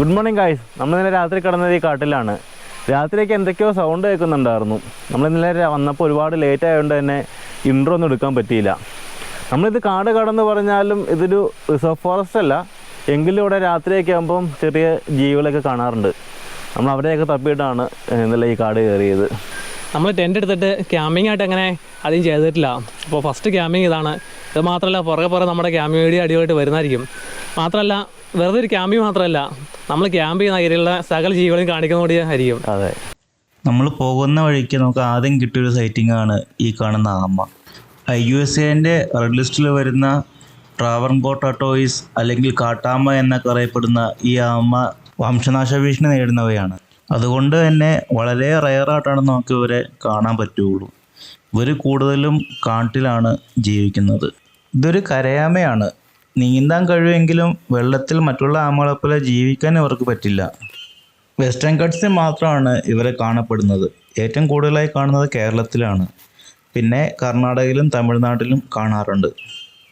Good morning guys. നമ്മളിന്നലെ രാത്രി കിടന്നത് ഈ കാട്ടിലാണ്. രാത്രിയൊക്കെ എന്തൊക്കെയോ സൗണ്ട് കേൾക്കുന്നുണ്ടായിരുന്നു. നമ്മളിന്നലെ വന്നപ്പോൾ ഒരുപാട് ലേറ്റ് ആയതുകൊണ്ട് തന്നെ ഇൻട്രോ ഒന്നും എടുക്കാൻ പറ്റിയില്ല. നമ്മളിത് കാട് കടന്ന് പറഞ്ഞാലും ഇതൊരു റിസർവ് ഫോറസ്റ്റ് അല്ല, എങ്കിലും ഇവിടെ രാത്രിയൊക്കെ ആകുമ്പം ചെറിയ ജീവികളൊക്കെ കാണാറുണ്ട്. നമ്മൾ അവിടെയൊക്കെ തപ്പിയിട്ടാണ് ഇന്നലെ ഈ കാട് കയറിയത്. നമ്മൾ ടെൻ്റ് എടുത്തിട്ട് ക്യാമ്പിംഗ് ആയിട്ട് അങ്ങനെ അധികം ചെയ്തിട്ടില്ല. അപ്പോൾ ഫസ്റ്റ് ക്യാമ്പിംഗ് ഇതാണ്. ഇത് മാത്രമല്ല, പുറകെ നമ്മുടെ ക്യാമ്പിംഗ് വീഡിയോ അടിപൊളിയായിട്ട് വരുന്നതായിരിക്കും. മാത്രമല്ല, വെറുതെ ഒരു ക്യാമ്പിംഗ് മാത്രമല്ല, നമ്മൾ ക്യാമ്പ് ചെയ്യുന്ന ഏരിയയിലുള്ള സകല ജീവികളെയും കാണിക്കുന്ന കൂടി ആയിരിക്കും. അതെ, നമ്മൾ പോകുന്ന വഴിക്ക് നമുക്ക് ആദ്യം കിട്ടിയൊരു സൈറ്റിംഗ് ആണ് ഈ കാണുന്ന ആമ. IUCNൻ്റെ റെഡ് ലിസ്റ്റിൽ വരുന്ന ട്രാവൻകോർ ടർട്ടോയിസ് അല്ലെങ്കിൽ കാട്ടാമ എന്നൊക്കെ അറിയപ്പെടുന്ന ഈ ആമ വംശനാശ ഭീഷണി നേരിടുന്നവയാണ്. അതുകൊണ്ട് തന്നെ വളരെ റെയറായിട്ടാണ് നമുക്ക് ഇവരെ കാണാൻ പറ്റുകയുള്ളൂ. ഇവർ കൂടുതലും കാട്ടിലാണ് ജീവിക്കുന്നത്. ഇതൊരു കരയാമയാണ്. നീന്താൻ കഴിയുമെങ്കിലും വെള്ളത്തിൽ മറ്റുള്ള ആമകളെപ്പോലെ ജീവിക്കാൻ ഇവർക്ക് പറ്റില്ല. വെസ്റ്റേൺ ഗട്ട്സിൽ മാത്രമാണ് ഇവരെ കാണപ്പെടുന്നത്. ഏറ്റവും കൂടുതലായി കാണുന്നത് കേരളത്തിലാണ്. പിന്നെ കർണാടകയിലും തമിഴ്നാട്ടിലും കാണാറുണ്ട്.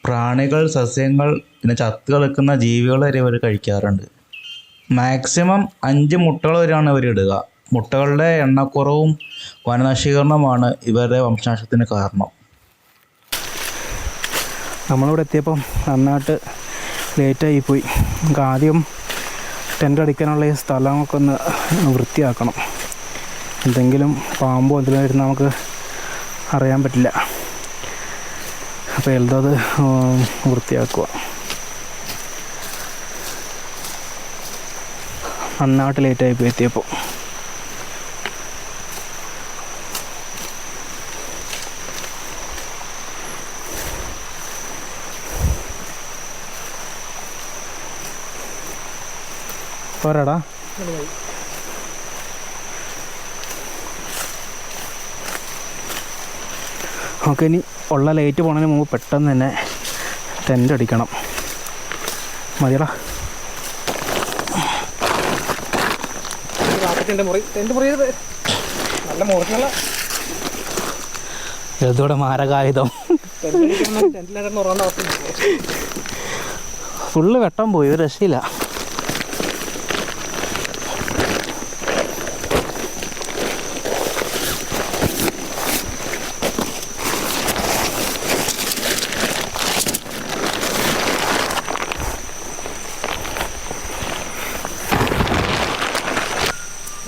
പ്രാണികൾ, സസ്യങ്ങൾ, പിന്നെ ചത്തു കിടക്കുന്ന ജീവികൾ വരെ ഇവർ കഴിക്കാറുണ്ട്. മാക്സിമം 5 മുട്ടകൾ വരെയാണ് ഇവർ ഇടുക. മുട്ടകളുടെ എണ്ണക്കുറവും വനനശീകരണവുമാണ് ഇവരുടെ വംശനാശത്തിന് കാരണം. നമ്മളിവിടെ എത്തിയപ്പം നന്നായിട്ട് ലേറ്റായിപ്പോയി. നമുക്ക് ആദ്യം ടെൻ്റ് അടിക്കാനുള്ള ഈ സ്ഥലമൊക്കെ ഒന്ന് വൃത്തിയാക്കണം. എന്തെങ്കിലും പാമ്പോ എന്തെങ്കിലും വരുന്ന നമുക്ക് അറിയാൻ പറ്റില്ല. അപ്പോൾ എൽദത് വൃത്തിയാക്കുക. നന്നായിട്ട് ലേറ്റായിപ്പോയി എത്തിയപ്പോൾ. പോരാടാ, നമുക്ക് ഇനി ഉള്ള ലൈറ്റ് പോണതിന് മുമ്പ് പെട്ടെന്ന് തന്നെ ടെൻ്റ് അടിക്കണം. മതിയടാ. ഇതോടെ മാരകായുധം ഫുള്ള് വെട്ടം പോയി, ഒരു രക്ഷയില്ല.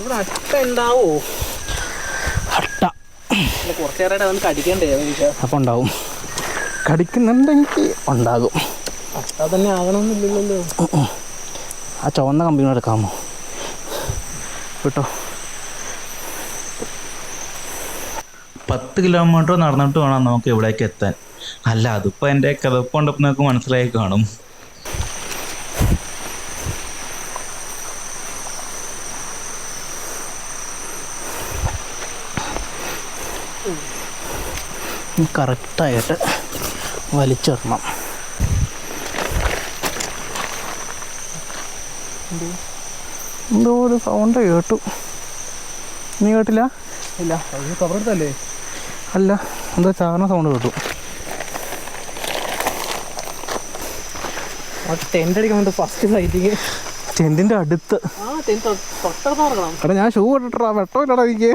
ഇവിടെ അട്ട ഉണ്ടാവോ? അട്ട കുറച്ച് നേരമായിട്ട് നമുക്ക് അടിക്കണ്ടേ? അപ്പം ഉണ്ടാവും. കടിക്കുന്നുണ്ടെങ്കിൽ ഉണ്ടാകും. അട്ട തന്നെ ആകണമെന്നില്ലല്ലോ. ആ ചുവന്ന കമ്പിനോട് എടുക്കാമോ? വിട്ടോ. 10 കിലോമീറ്റർ നടന്നിട്ട് വേണം നമുക്ക് ഇവിടേക്ക് എത്താൻ. അല്ല, അതിപ്പോൾ എൻ്റെ കിതപ്പ് കണ്ടപ്പോൾ നമുക്ക് മനസ്സിലായി കാണും. കറക്റ്റായിട്ട് വലിച്ചിടണം. എന്തോ ഒരു സൗണ്ട് കേട്ടു. നീ കേട്ടില്ല? ഇല്ല, കവറെടുത്തല്ലേ? അല്ല, എന്തോ ചാർന്ന സൗണ്ട് കേട്ടു. ടെൻ്റ് അടിക്കാൻ ഫസ്റ്റ് സൈറ്റിങ് ടെൻറ്റിൻ്റെ അടുത്ത്. തൊട്ടടുത്ത്. എടാ, ഞാൻ ഷൂ ഇട്ടിട്ടാ, വെട്ടമില്ലടാ എനിക്ക്.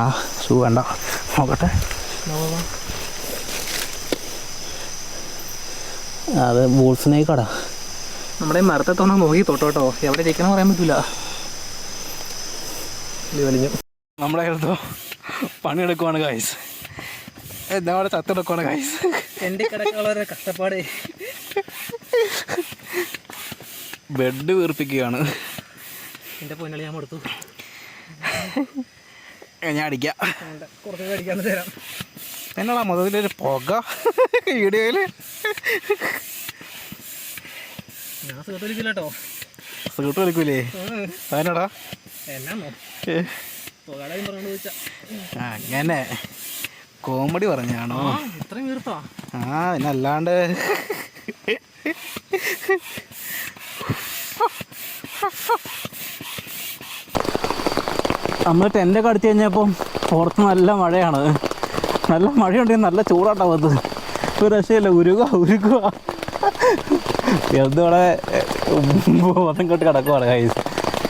ആ ഷൂ വേണ്ട, നോക്കട്ടെ. അത് ബോൾസിനേക്കാടാ. നമ്മുടെ മരത്തെ തോന്നാൻ നോക്കി തൊട്ടോട്ടോ, എവിടെ ജയിക്കണം പറയാൻ പറ്റില്ല. വലിഞ്ഞു നമ്മുടെ അടുത്തോ പണിയെടുക്കുവാണ് ഗൈസ്. അവിടെ ചത്തെടുക്കുവാണ് ഗൈസ്. എൻ്റെ കിടക്കുള്ള കഷ്ടപ്പാട്. ബെഡ് വീർപ്പിക്കുകയാണ്. എൻ്റെ പൊന്നളി ഞാൻ കൊടുത്തു. ഞാൻ അടിക്കാം, കുറച്ച് അടിക്കാന്ന് തരാം. എന്നാടാ മൊത്തത്തിലൊരു പുക വീഡിയോയിൽ. ഞാൻ സുഖത്ത് വിളിക്കില്ലട്ടോ. സൂട്ട് കളിക്കൂലേ? അതിനടാ എന്നാന്നോ പുകയുടെ പറഞ്ഞു ചോദിച്ചാ അങ്ങനെ കോമഡി പറഞ്ഞാണോ? ഇത്രയും വീർത്താ? ആ, അതിനല്ലാണ്ട്. നമ്മൾ ടെൻ്റൊക്കെ അടിച്ചു കഴിഞ്ഞപ്പം പുറത്ത് നല്ല മഴയാണ്. നല്ല മഴയുണ്ടെങ്കിൽ നല്ല ചൂടാട്ടാവത്ത്. ഒരു രക്ഷയില്ല, ഉരുകുക എന്തോടെ ബോധം കെട്ട് കിടക്കുവാണ് കൈസ്.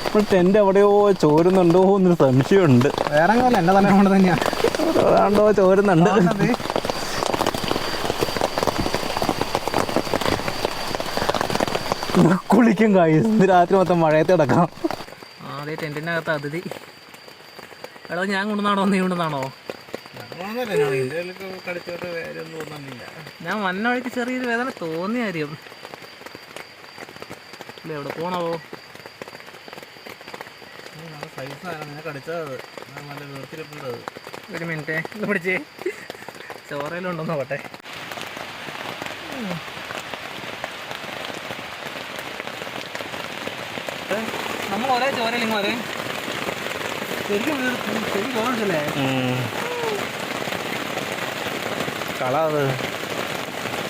ഇപ്പോൾ ടെൻ്റ് എവിടെയോ ചോരുന്നുണ്ടോ എന്നൊരു സംശയമുണ്ട്. വേറെ എന്നെ തന്നെ കൊണ്ട് തന്നെയാണ് അതാണ്ടോ ചോരുന്നുണ്ട്. കുളിക്കും കൈസ്, ഇന്ന് രാത്രി മൊത്തം മഴയത്ത് കിടക്കാം. അതേ ടെൻറ്റിൻ്റെ അകത്ത് അതിഥി. എടാ ഞാൻ കൊണ്ടുവന്നാണോ നീ കൊണ്ടുവന്നാണോ? ഞാൻ വന്ന വഴിക്ക് ചെറിയൊരു വേദന തോന്നിയ കാര്യം ഇല്ല. എവിടെ പോണാവോ? ഒരു മിനിറ്റ് ഇത് പിടിച്ചേ, ചോറയിലുണ്ടോ നോക്കട്ടെ. നമ്മൾ ഒരേ ചോരയില്ലെങ്കിൽ ഒരേ ശരിക്കും തോന്നിച്ചല്ലേ കള അത്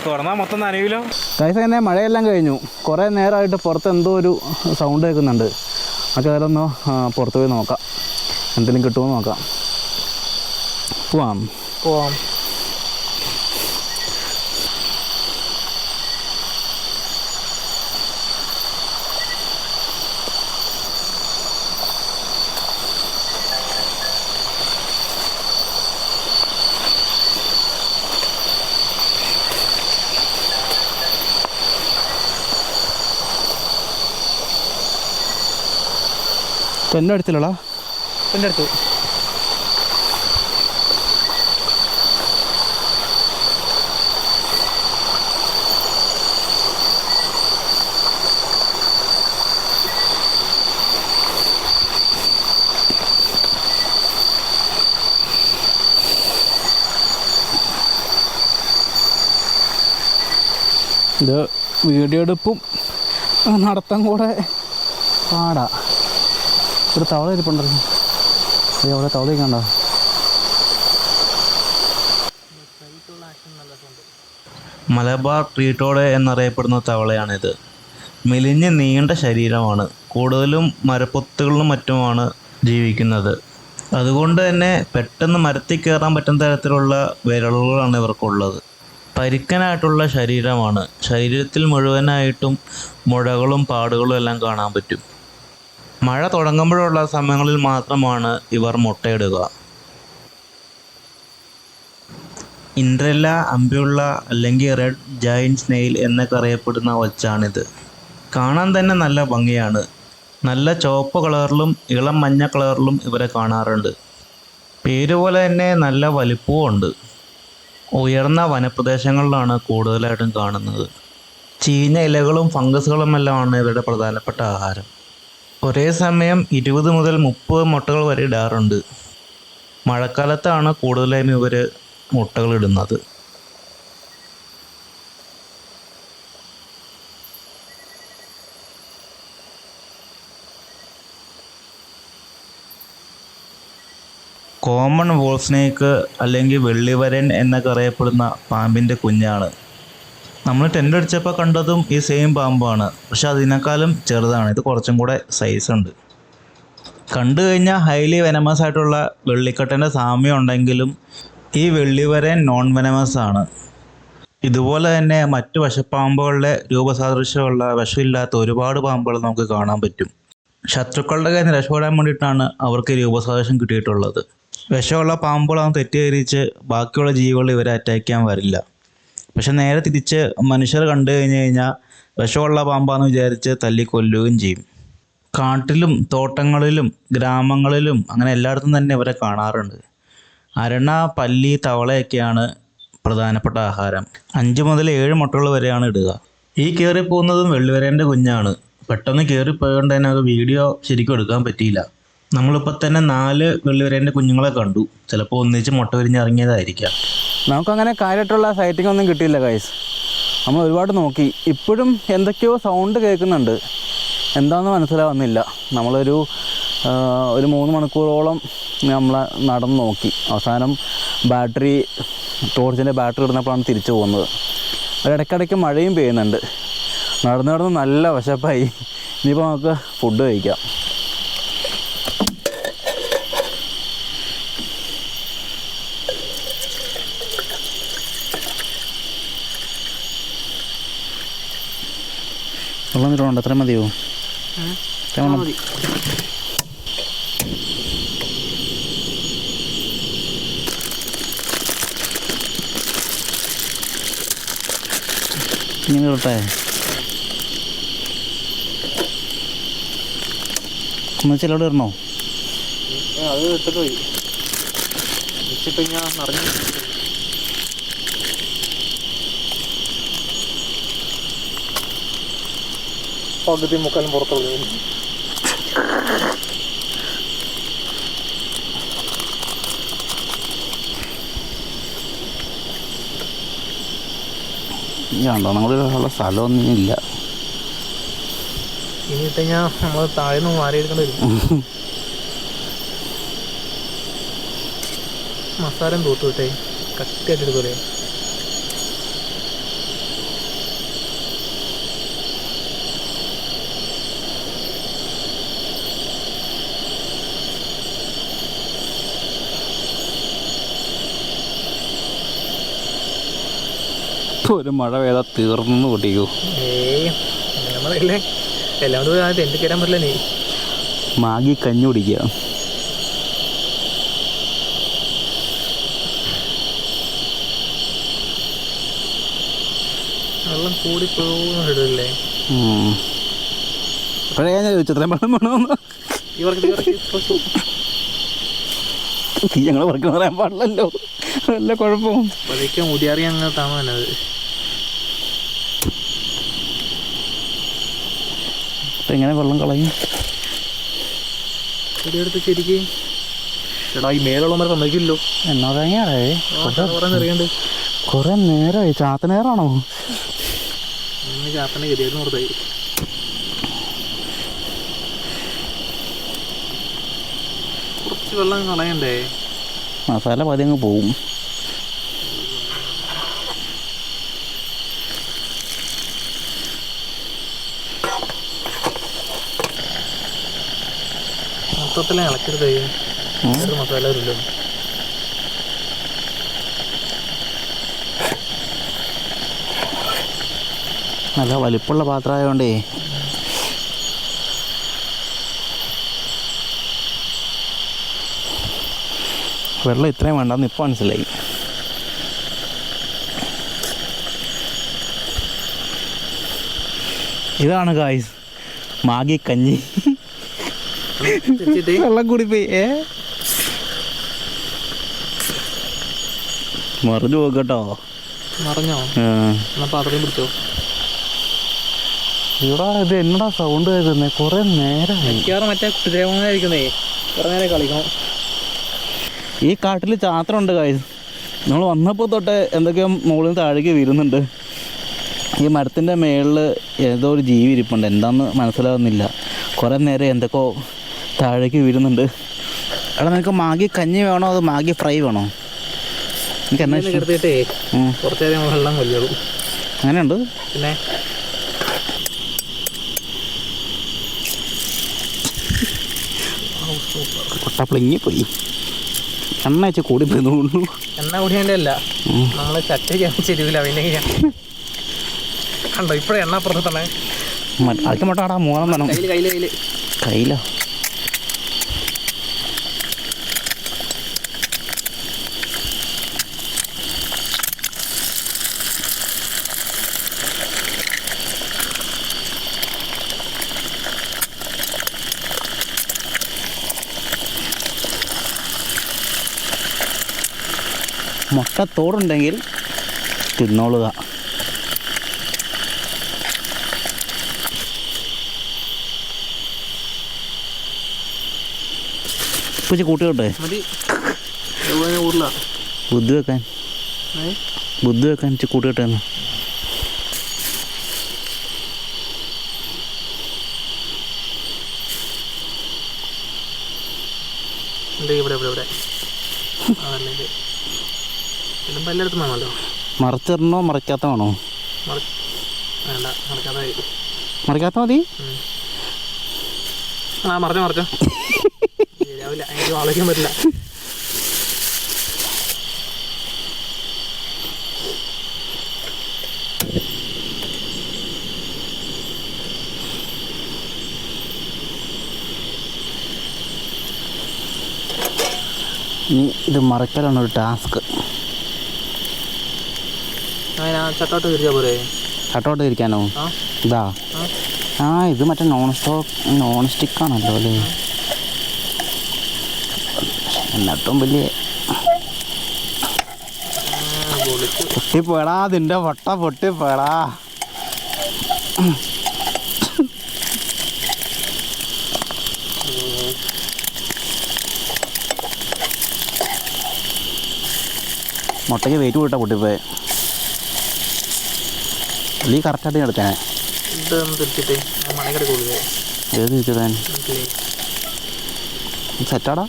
തുറന്നാൽ മൊത്തം നനയിലോ. കൈസ് തന്നെ മഴയെല്ലാം കഴിഞ്ഞു. കുറേ നേരമായിട്ട് പുറത്ത് എന്തോ ഒരു സൗണ്ട് കേൾക്കുന്നുണ്ട്. നമുക്ക് അതിലൊന്ന് പുറത്ത് പോയി നോക്കാം, എന്തെങ്കിലും കിട്ടുമോ നോക്കാം. പോവാം. ടെൻ്റ് അടുത്തില്ലടാ, എൻ്റെ അടുത്ത് ഇത് വീഡിയോ എടുപ്പും നടത്തം കൂടെ പാടാ. ഒരു തവള ഇരിപ്പുണ്ടല്ലോ, അവിടെ തവള കണ്ടോ? മലബാർ ട്രീറ്റോഡ് എന്നറിയപ്പെടുന്ന തവളയാണിത്. മെലിഞ്ഞ് നീണ്ട ശരീരമാണ്. കൂടുതലും മരപ്പൊത്തുകളിലും മറ്റുമാണ് ജീവിക്കുന്നത്. അതുകൊണ്ട് തന്നെ പെട്ടെന്ന് മരത്തിൽ കയറാൻ പറ്റുന്ന തരത്തിലുള്ള വിരലുകളാണ് ഇവർക്കുള്ളത്. പരുക്കനായിട്ടുള്ള ശരീരമാണ്. ശരീരത്തിൽ മുഴുവനായിട്ടും മുഴകളും പാടുകളും എല്ലാം കാണാൻ പറ്റും. മഴ തുടങ്ങുമ്പോഴുള്ള സമയങ്ങളിൽ മാത്രമാണ് ഇവർ മുട്ടയിടുക. ഇൻഡ്രല്ല അംബ്യുള്ള അല്ലെങ്കിൽ റെഡ് ജയൻറ്റ് സ്നെയിൽ എന്നൊക്കെ അറിയപ്പെടുന്ന ഒച്ചാണിത്. കാണാൻ തന്നെ നല്ല ഭംഗിയാണ്. നല്ല ചുവപ്പ് കളറിലും ഇളം മഞ്ഞ കളറിലും ഇവരെ കാണാറുണ്ട്. പേര് പോലെ തന്നെ നല്ല വലിപ്പവും ഉണ്ട്. ഉയർന്ന വനപ്രദേശങ്ങളിലാണ് കൂടുതലായിട്ടും കാണുന്നത്. ചീഞ്ഞ ഇലകളും ഫംഗസുകളും എല്ലാമാണ് ഇവരുടെ പ്രധാനപ്പെട്ട ആഹാരം. ഒരേ സമയം 20 മുതൽ 30 മുട്ടകൾ വരെ ഇടാറുണ്ട്. മഴക്കാലത്താണ് കൂടുതലായും ഇവർ മുട്ടകളിടുന്നത്. കോമൺ വോൾ സ്നേക്ക് അല്ലെങ്കിൽ വെള്ളിവരൻ എന്നൊക്കെ അറിയപ്പെടുന്ന പാമ്പിൻ്റെ കുഞ്ഞാണ്. നമ്മൾ ടെൻ്റ് അടിച്ചപ്പോൾ കണ്ടതും ഈ സെയിം പാമ്പാണ്, പക്ഷെ അതിനേക്കാളും ചെറുതാണ്. ഇത് കുറച്ചും കൂടെ സൈസ് ഉണ്ട്. കണ്ടു കഴിഞ്ഞാൽ ഹൈലി വെനമസ് ആയിട്ടുള്ള വെള്ളിക്കട്ടൻ്റെ സാമ്യം ഉണ്ടെങ്കിലും ഈ വെള്ളിവരൻ നോൺ വെനമസ് ആണ്. ഇതുപോലെ തന്നെ മറ്റു വിഷപ്പാമ്പുകളുടെ രൂപസാദൃശ്യമുള്ള വിഷമില്ലാത്ത ഒരുപാട് പാമ്പുകൾ നമുക്ക് കാണാൻ പറ്റും. ശത്രുക്കളുടെ കയ്യിൽ നിന്ന് രക്ഷപ്പെടാൻ വേണ്ടിയിട്ടാണ് അവർക്ക് രൂപസാദൃശ്യം കിട്ടിയിട്ടുള്ളത്. വിഷമുള്ള പാമ്പുകളാണ് തെറ്റിദ്ധരിച്ച് ബാക്കിയുള്ള ജീവികൾ ഇവരെ അറ്റാക്ക് ചെയ്യാൻ വരില്ല. പക്ഷെ നേരെ തിരിച്ച് മനുഷ്യർ കണ്ടു കഴിഞ്ഞാൽ വിഷമുള്ള പാമ്പാന്ന് വിചാരിച്ച് തല്ലിക്കൊല്ലുകയും ചെയ്യും. കാട്ടിലും തോട്ടങ്ങളിലും ഗ്രാമങ്ങളിലും അങ്ങനെ എല്ലായിടത്തും തന്നെ ഇവരെ കാണാറുണ്ട്. അരണ, പല്ലി, തവളയൊക്കെയാണ് പ്രധാനപ്പെട്ട ആഹാരം. 5 മുതൽ 7 മുട്ടകൾ വരെയാണ് ഇടുക. ഈ കയറിപ്പോകുന്നതും വെള്ളിവരേൻ്റെ കുഞ്ഞാണ്. പെട്ടെന്ന് കയറിപ്പോയതുകൊണ്ട് തന്നെ അത് വീഡിയോ ശരിക്കും എടുക്കാൻ പറ്റിയില്ല. നമ്മളിപ്പോൾ തന്നെ 4 വെള്ളിവരേൻ്റെ കുഞ്ഞുങ്ങളെ കണ്ടു. ചിലപ്പോൾ ഒന്നിച്ച് മുട്ട വിരിഞ്ഞിറങ്ങിയതായിരിക്കാം. നമുക്കങ്ങനെ കാര്യമായിട്ടുള്ള സൈറ്റിംഗ് ഒന്നും കിട്ടിയില്ല ഗൈസ്. നമ്മൾ ഒരുപാട് നോക്കി. ഇപ്പോഴും എന്തൊക്കെയോ സൗണ്ട് കേൾക്കുന്നുണ്ട്, എന്താണെന്ന് മനസ്സിലാവുന്നില്ല. നമ്മളൊരു 3 മണിക്കൂറോളം നമ്മൾ നടന്ന് നോക്കി. അവസാനം ടോർച്ചിൻ്റെ ബാറ്ററി ഇടുന്നപ്പോഴാണ് തിരിച്ചു പോകുന്നത്. ഇടയ്ക്കിടയ്ക്ക് മഴയും പെയ്യുന്നുണ്ട്. നടന്ന് നല്ല വിശപ്പായി. ഇനിയിപ്പോൾ നമുക്ക് ഫുഡ് കഴിക്കാം. വെള്ളം നിൽക്കണുണ്ട്. എത്ര മതിയോ? മതി. ഇങ്ങനെ ഇടട്ടെ? ഒന്നിച്ചിലോട് ഇടണോ? അത് ഇട്ടിട്ട് പോയി വെച്ചിട്ട് ഞാൻ നിറഞ്ഞു. പകുതി മുക്കാലും പുറത്തുള്ളൂ. ഇതാണ്ടോ നമ്മളുള്ള സ്ഥലമൊന്നും ഇല്ല. ഇനി ഇട്ട് കഴിഞ്ഞാൽ നമ്മൾ താഴെ നിന്ന് മാറിയെടുക്കേണ്ടി വരും. മസാല തൂത്ത് വിട്ടേ കട്ടിയായിട്ട് എടുക്കൂലേ? ഒരു മഴ പെയ്താൽ തീർന്നു പൊട്ടിക്കൂ. നമ്മളല്ലേ എല്ലാം കൂടി ആദ്യം എന്ത് കയറാൻ പറ്റില്ല. നീ മാഗി കഞ്ഞി കുടിക്കുക. വെള്ളം കൂടി പോകുന്നില്ലേ? അപ്പോഴേ ഞാൻ ചോദിച്ചു എത്രയും വെള്ളം വേണമെന്ന്. ഞങ്ങൾ വർക്കെന്ന് പറയാൻ പാടില്ലല്ലോ, വല്ല കുഴപ്പവും. പതുക്കെ മുടിയാറി അങ്ങനെ താമസത്. അപ്പം എങ്ങനെ വെള്ളം കളയും? ചെടിയെടുത്ത് ശരിക്കും ചേട്ടാ ഈ മേലുള്ളവന്മാർ സമ്മതിക്കില്ലല്ലോ. എന്നാ തേങ്ങയാടേ അറിയണ്ട് കുറേ നേരമായി. ചാത്ത നേരമാണോ? ചാത്തന്നെ ഗതിയായിട്ട് നിർത്തായി. കുറച്ച് വെള്ളം കളയണ്ടേ? മസാല പതി അങ്ങ് പോവും. മൊത്തത്തിലെ ഇളക്കരുത്. മസാല വരില്ലോ. നല്ല വലിപ്പമുള്ള പാത്രമായതുകൊണ്ടേ വെള്ളം ഇത്രയും വേണ്ടെന്ന് ഇപ്പം മനസ്സിലായി. ഇതാണ് ഗായ്സ് മാഗി കഞ്ഞി. വെള്ളം കൂടിപ്പോയി. മറിഞ്ഞു പോകട്ടോ. മറിഞ്ഞോ? എന്നാ പാത്രത്തിൽ പിടിച്ചോ. ഇവിടെ ഇത് എന്നടാ സൗണ്ട് കേൾക്കുന്നേ? കുറേ നേരമായി. മറ്റേ കുതിരമായിരിക്കുന്നേ കുറേ നേരം കളിക്കണം. ഈ കാട്ടിൽ ചാത്രമുണ്ട് കായ്. നമ്മൾ വന്നപ്പോൾ തൊട്ട് എന്തൊക്കെയോ മുകളിൽ നിന്ന് താഴേക്ക് വീഴുന്നുണ്ട്. ഈ മരത്തിൻ്റെ മേളിൽ ഏതോ ഒരു ജീവി ഇരിപ്പുണ്ട്, എന്താണെന്ന് മനസ്സിലാവുന്നില്ല. കുറേ നേരം എന്തൊക്കെയോ താഴേക്ക് വീഴുന്നുണ്ട്. എടാ നിനക്ക് മാഗി കഞ്ഞി വേണോ അതോ മാഗി ഫ്രൈ വേണോ? എനിക്ക് എന്നാ എടുത്തിട്ടേ കുറച്ച് നേരം വെള്ളം കൊല്ലുള്ളൂ. അങ്ങനെയുണ്ട്. പിന്നെ കൊട്ടപ്പിളിങ്ങിപ്പോയി. എണ്ണ വെച്ച് കൂടി പോയി തോന്നുന്നു. എണ്ണ കൂടിയതിൻ്റെ അല്ല, നമ്മൾ ചട്ടിക്ക് ചെരുവില്ല. പിന്നെ കണ്ടോ ഇപ്പോഴും എണ്ണ അപ്പുറത്ത് തന്നെ. അതൊക്കെ മട്ടാടാ മൂളം വേണം. കയ്യിലോ? മുട്ടത്തോടുണ്ടെങ്കിൽ തിന്നോളുക. ഇപ്പം കൂട്ടിയോട്ടെ ബുദ്ധി വെക്കാൻ കൂട്ടിയോട്ടെ. മറിച്ചിടണോ മറിക്കാത്ത വേണോ? മറിക്കാത്ത മതി. മറിച്ചോ ശരിയാവില്ല, എനിക്ക് വളയ്ക്കാൻ പറ്റില്ല. ഇനി ഇത് മറക്കലാണ് ഒരു ടാസ്ക്. ചട്ടോട്ട് തിരിച്ചാൽ പോരെ? ചട്ടോട്ട് തിരിക്കാനോ? ഇതാ ഇത് മറ്റേ നോൺ സ്റ്റിക്കാണല്ലോ അല്ലേ? എന്നിട്ടും വലിയ പൊട്ടിപ്പോടാ, അതിൻ്റെ വട്ട പൊട്ടിപ്പോടാ. മുട്ടയ്ക്ക് വെയിറ്റ് കൂട്ടാ പൊട്ടിപ്പോയെ. ഈ കറക്റ്റായിട്ട് ഞാൻ എടുത്തേനെ. ഏത് തിരിച്ചതാൻ സെറ്റാടാ?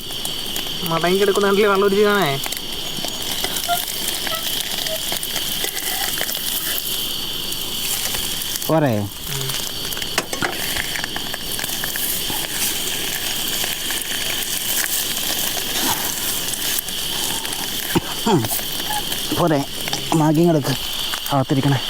മടങ്ങി എടുക്കുന്നുണ്ടെങ്കിൽ വെള്ളം ഒഴിച്ചാണേ. പോരെ? പോരെ, മാഗിയും കിടക്ക് അകത്തിരിക്കണേ.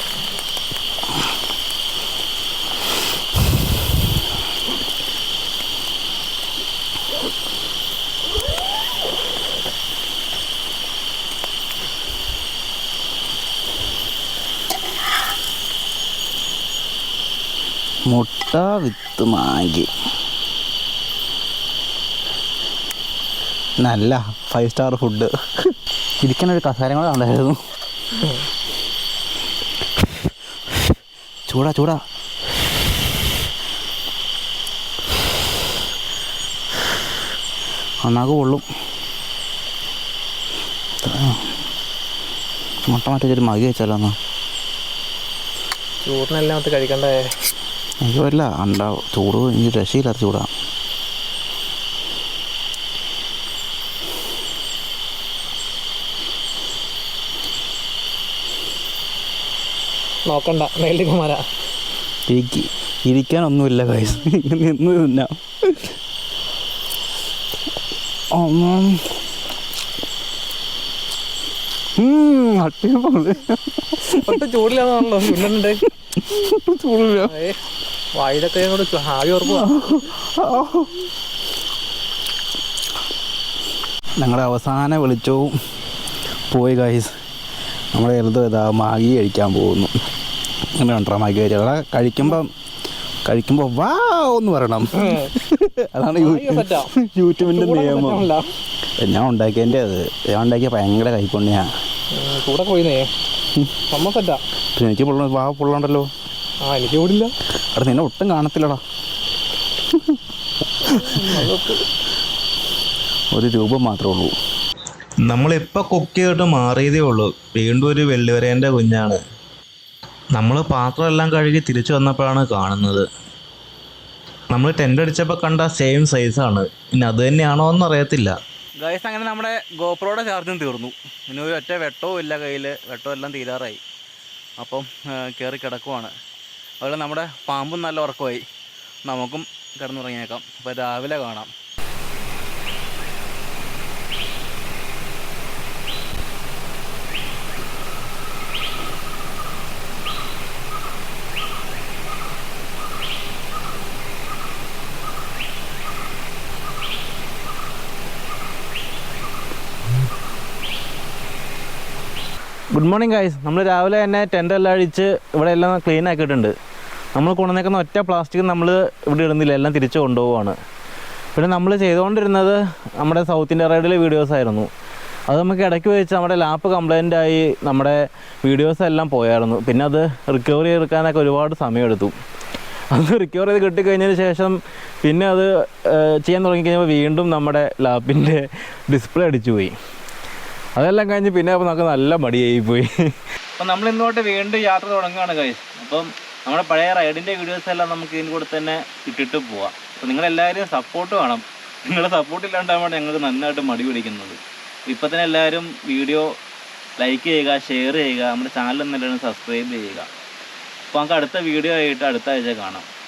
മുട്ട വിത്ത് മാഗി നല്ല 5 സ്റ്റാർ ഫുഡ്. ഇരിക്കാനൊരു കസാരം കൂടെ ഉണ്ടായിരുന്നു. ചൂടാ ഒന്നാകെ കൊള്ളും. മുട്ട മാറ്റി മാഗി വെച്ചാലോ? എന്നാ ചൂടിനെല്ലാം കഴിക്കണ്ടേ? അല്ല ഉണ്ടാവും ചൂട്, ഇനി രക്ഷയില്ലാത്ത ചൂടാണ്. നോക്കണ്ട, നെല്ലിക്കുമാര ഇരിക്കാനൊന്നുമില്ല ഗൈസ്, നിന്ന് തിന്നാം. ചൂടില്ലാന്നാണല്ലോ ചുണ്ടുണ്ട്. ചൂടില്ല, വായിലൊക്കെ കൂടെ ആവി ഓർക്കുക. ഞങ്ങളുടെ അവസാന വെളിച്ചവും പോയി ഗൈസ്. നമ്മൾ ഇതാ മാഗി കഴിക്കാൻ പോകുന്നു. അങ്ങനെ കണ്ടാ മാഗി കഴിച്ചാൽ കഴിക്കുമ്പോൾ വാ ഒന്ന് പറയണം. അതാണ് യൂട്യൂബിൻ്റെ നിയമം. ഞാൻ ഉണ്ടാക്കിയതിൻ്റെ ഞാൻ ഉണ്ടാക്കിയ ഭയങ്കര കൈപ്പൊണ്ണിയാണ്. കൂടെ പോയിന്നേ സെറ്റാ. പക്ഷെ എനിക്ക് വാ പൊള്ളണ്ടല്ലോ. എനിക്ക് കൂടില്ല. അവിടെ നിന്നെ ഒട്ടും കാണത്തില്ലടാ. ഒരു രൂപം മാത്രമേ ഉള്ളൂ. നമ്മളിപ്പോൾ കുക്ക് ചെയ്തിട്ട് മാറിയതേ ഉള്ളൂ. വീണ്ടും ഒരു വെള്ളിവരേൻ്റെ കുഞ്ഞാണ്. നമ്മൾ പാത്രമെല്ലാം കഴുകി തിരിച്ചു വന്നപ്പോഴാണ് കാണുന്നത്. നമ്മൾ ടെൻ്റ് അടിച്ചപ്പോൾ കണ്ട സെയിം സൈസാണ്. ഇനി അത് തന്നെയാണോ എന്ന് അറിയത്തില്ല. ഗൈസ്, അങ്ങനെ നമ്മുടെ ഗോപ്രോയുടെ ചാർജും തീർന്നു. ഇനി ഒരു ഒറ്റ വെട്ടവും ഇല്ല കയ്യിൽ. വെട്ടവും എല്ലാം തീരാറായി. അപ്പം കയറി കിടക്കുവാണ്. അതുപോലെ നമ്മുടെ പാമ്പും നല്ല ഉറക്കമായി. നമുക്കും കിടന്നുറങ്ങിയേക്കാം. അപ്പോൾ രാവിലെ കാണാം. Good morning guys. നമ്മൾ രാവിലെ തന്നെ ടെൻ്റ് എല്ലാം അഴിച്ച് ഇവിടെ എല്ലാം ക്ലീൻ ആക്കിയിട്ടുണ്ട്. നമ്മൾ കൊണ്ടുവന്നേക്കുന്ന ഒറ്റ പ്ലാസ്റ്റിക് നമ്മൾ ഇവിടെ ഇടുന്നില്ല, എല്ലാം തിരിച്ച് കൊണ്ടുപോവാണ്. പിന്നെ നമ്മൾ ചെയ്തുകൊണ്ടിരുന്നത് നമ്മുടെ സൗത്ത് ഇന്ത്യ റൈഡിലെ വീഡിയോസായിരുന്നു. അത് നമുക്ക് ഇടയ്ക്ക് വെച്ച് നമ്മുടെ ലാപ്പ് കംപ്ലൈൻ്റ് ആയി നമ്മുടെ വീഡിയോസ് എല്ലാം പോയായിരുന്നു. പിന്നെ അത് റിക്കവർ ചെയ്തെടുക്കാനൊക്കെ ഒരുപാട് സമയമെടുത്തു. അത് റിക്കവർ ചെയ്ത് കിട്ടിക്കഴിഞ്ഞതിന് ശേഷം പിന്നെ അത് ചെയ്യാൻ തുടങ്ങിക്കഴിഞ്ഞപ്പോൾ വീണ്ടും നമ്മുടെ ലാപ്പിൻ്റെ ഡിസ്പ്ലേ അടിച്ചു പോയി. അതെല്ലാം കഴിഞ്ഞ് പിന്നെ അപ്പോൾ നമുക്ക് നല്ല മടിയായി പോയി. അപ്പം നമ്മൾ ഇന്നോട്ട് വീണ്ടും യാത്ര തുടങ്ങുകയാണ് ഗൈസ്. അപ്പം നമ്മുടെ പഴയ റൈഡിൻ്റെ വീഡിയോസ് എല്ലാം നമുക്ക് ഇതിൻ്റെ കൂടെ തന്നെ ഇട്ടിട്ട് പോവാം. അപ്പോൾ നിങ്ങളെല്ലാവരും സപ്പോർട്ട് വേണം. നിങ്ങളുടെ സപ്പോർട്ട് ഇല്ലാണ്ടാകുമ്പോൾ ഞങ്ങൾക്ക് നന്നായിട്ട് മടി പിടിക്കുന്നത്. ഇപ്പം തന്നെ എല്ലാവരും വീഡിയോ ലൈക്ക് ചെയ്യുക, ഷെയർ ചെയ്യുക, നമ്മുടെ ചാനൽ എല്ലാവരും സബ്സ്ക്രൈബ് ചെയ്യുക. അപ്പോൾ നമുക്ക് അടുത്ത വീഡിയോ ആയിട്ട് അടുത്ത ആഴ്ച കാണാം.